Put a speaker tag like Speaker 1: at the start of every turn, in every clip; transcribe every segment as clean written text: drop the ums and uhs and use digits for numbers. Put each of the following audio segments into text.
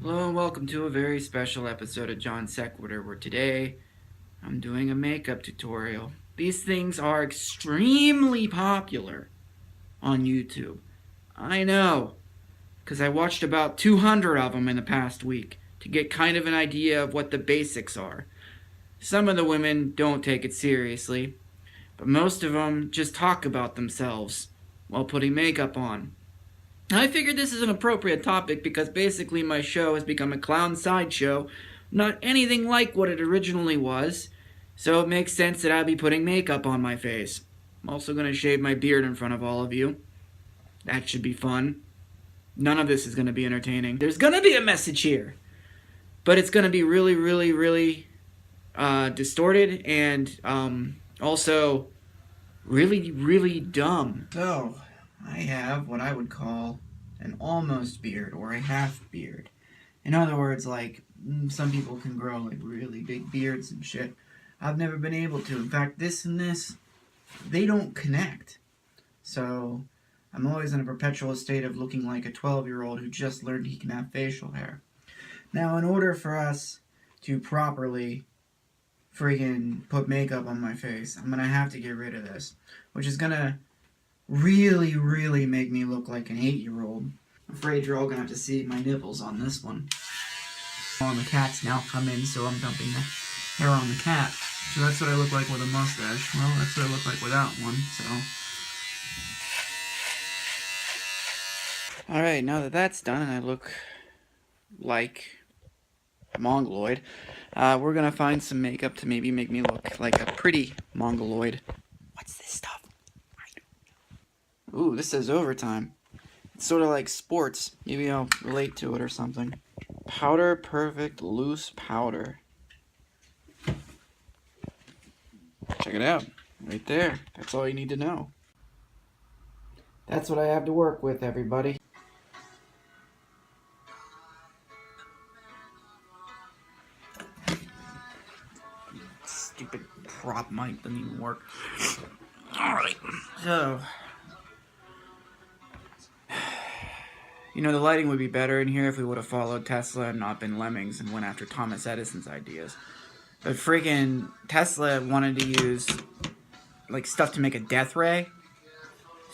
Speaker 1: Hello and welcome to a very special episode of Johnsequitur, where today I'm doing a makeup tutorial. These things are extremely popular on YouTube. I know, because I watched about 200 of them in the past week to get kind of an idea of what the basics are. Some of the women don't take it seriously, but most of them just talk about themselves while putting makeup on. I figured this is an appropriate topic because basically my show has become a clown sideshow, not anything like what it originally was, so it makes sense that I'd be putting makeup on my face. I'm also going to shave my beard in front of all of you. That should be fun. None of this is going to be entertaining. There's going to be a message here, but it's going to be really distorted and also really dumb. So, I have what I would call an almost beard or a half beard. In other words, like, some people can grow like really big beards and shit. I've never been able to. In fact, this and this, they don't connect. So, I'm always in a perpetual state of looking like a 12-year-old who just learned he can have facial hair. Now, in order for us to properly friggin' put makeup on my face, I'm gonna have to get rid of this, which is gonna really make me look like an 8-year-old. I'm afraid you're all gonna have to see my nipples on this one. All the cats now come in, so I'm dumping the hair on the cat. So that's what I look like with a mustache. Well, that's what I look like without one, so. Alright, now that that's done and I look like a mongoloid, we're gonna find some makeup to maybe make me look like a pretty mongoloid. What's this stuff? Ooh, this says overtime. It's sort of like sports. Maybe I'll relate to it or something. Powder Perfect Loose Powder. Check it out. Right there. That's all you need to know. That's what I have to work with, everybody. Stupid prop mic doesn't even work. Alright, so... You know, the lighting would be better in here if we would have followed Tesla and not been lemmings and went after Thomas Edison's ideas. But freaking Tesla wanted to use, like, stuff to make a death ray.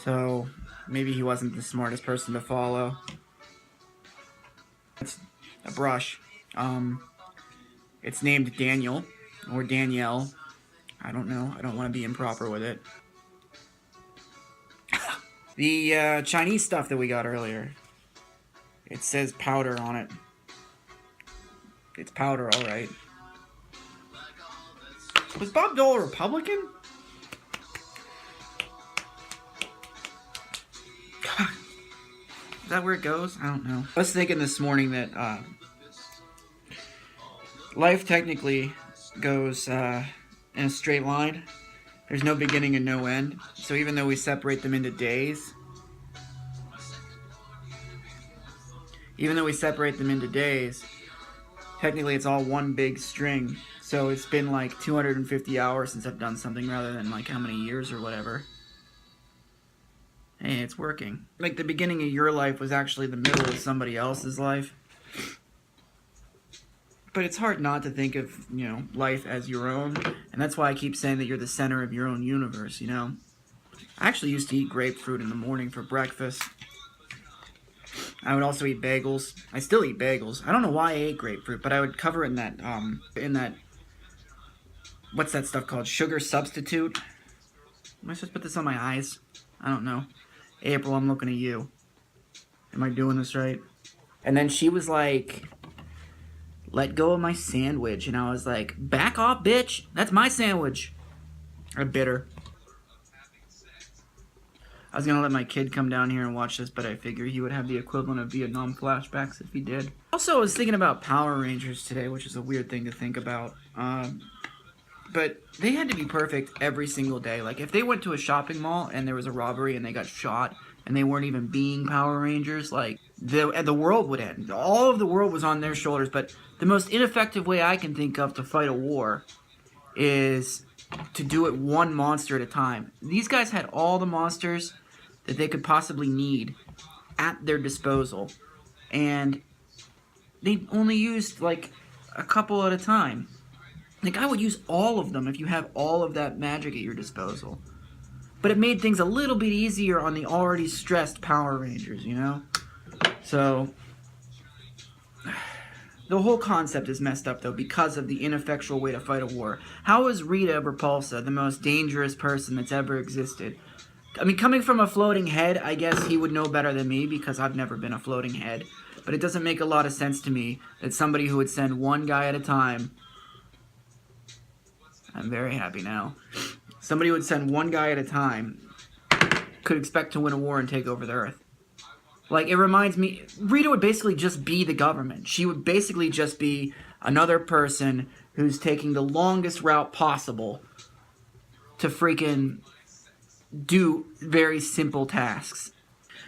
Speaker 1: So, maybe he wasn't the smartest person to follow. It's a brush. It's named Daniel, or Danielle. I don't know. I don't want to be improper with it. The Chinese stuff that we got earlier. It says powder on it. It's powder, alright. Was Bob Dole a Republican? Is that where it goes? I don't know. I was thinking this morning that life technically goes in a straight line. There's no beginning and no end. So even though we separate them into days, technically it's all one big string. So it's been like 250 hours since I've done something rather than like how many years or whatever. Hey, it's working. Like the beginning of your life was actually the middle of somebody else's life. But it's hard not to think of, you know, life as your own. And that's why I keep saying that you're the center of your own universe, you know. I actually used to eat grapefruit in the morning for breakfast. I would also eat bagels. I still eat bagels. I don't know why I ate grapefruit, but I would cover it in that, what's that stuff called? Sugar substitute? Am I supposed to put this on my eyes? I don't know. April, I'm looking at you. Am I doing this right? And then she was like, let go of my sandwich. And I was like, back off, bitch. That's my sandwich. I bit her. I was gonna let my kid come down here and watch this, but I figured he would have the equivalent of Vietnam flashbacks if he did. Also, I was thinking about Power Rangers today, which is a weird thing to think about. But they had to be perfect every single day. Like, if they went to a shopping mall and there was a robbery and they got shot and they weren't even being Power Rangers, like, the world would end. All of the world was on their shoulders, but the most ineffective way I can think of to fight a war is to do it one monster at a time. These guys had all the monsters that they could possibly need at their disposal. And they only used like a couple at a time. Like, I would use all of them if you have all of that magic at your disposal. But it made things a little bit easier on the already stressed Power Rangers, you know? So, the whole concept is messed up, though, because of the ineffectual way to fight a war. How is Rita Repulsa the most dangerous person that's ever existed? I mean, coming from a floating head, I guess he would know better than me because I've never been a floating head. But it doesn't make a lot of sense to me that somebody who would send one guy at a time... I'm very happy now. Somebody who would send one guy at a time could expect to win a war and take over the Earth. Like, it reminds me... Rita would basically just be the government. She would basically just be another person who's taking the longest route possible to freaking do very simple tasks.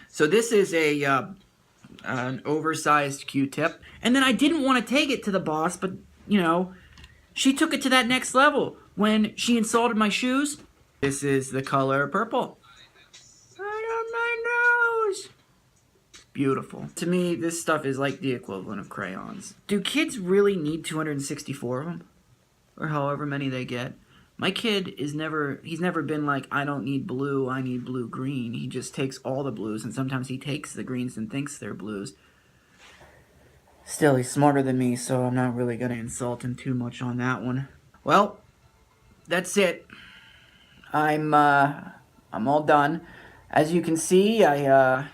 Speaker 1: So this is an oversized Q-tip. And then I didn't want to take it to the boss, but, you know, she took it to that next level when she insulted my shoes. This is the color purple. Right on my nose. Beautiful. To me, this stuff is like the equivalent of crayons. Do kids really need 264 of them? Or however many they get? My kid he's never been like, I don't need blue, I need blue-green. He just takes all the blues, and sometimes he takes the greens and thinks they're blues. Still, he's smarter than me, so I'm not really going to insult him too much on that one. Well, that's it. I'm all done. As you can see, I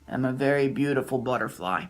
Speaker 1: am a very beautiful butterfly.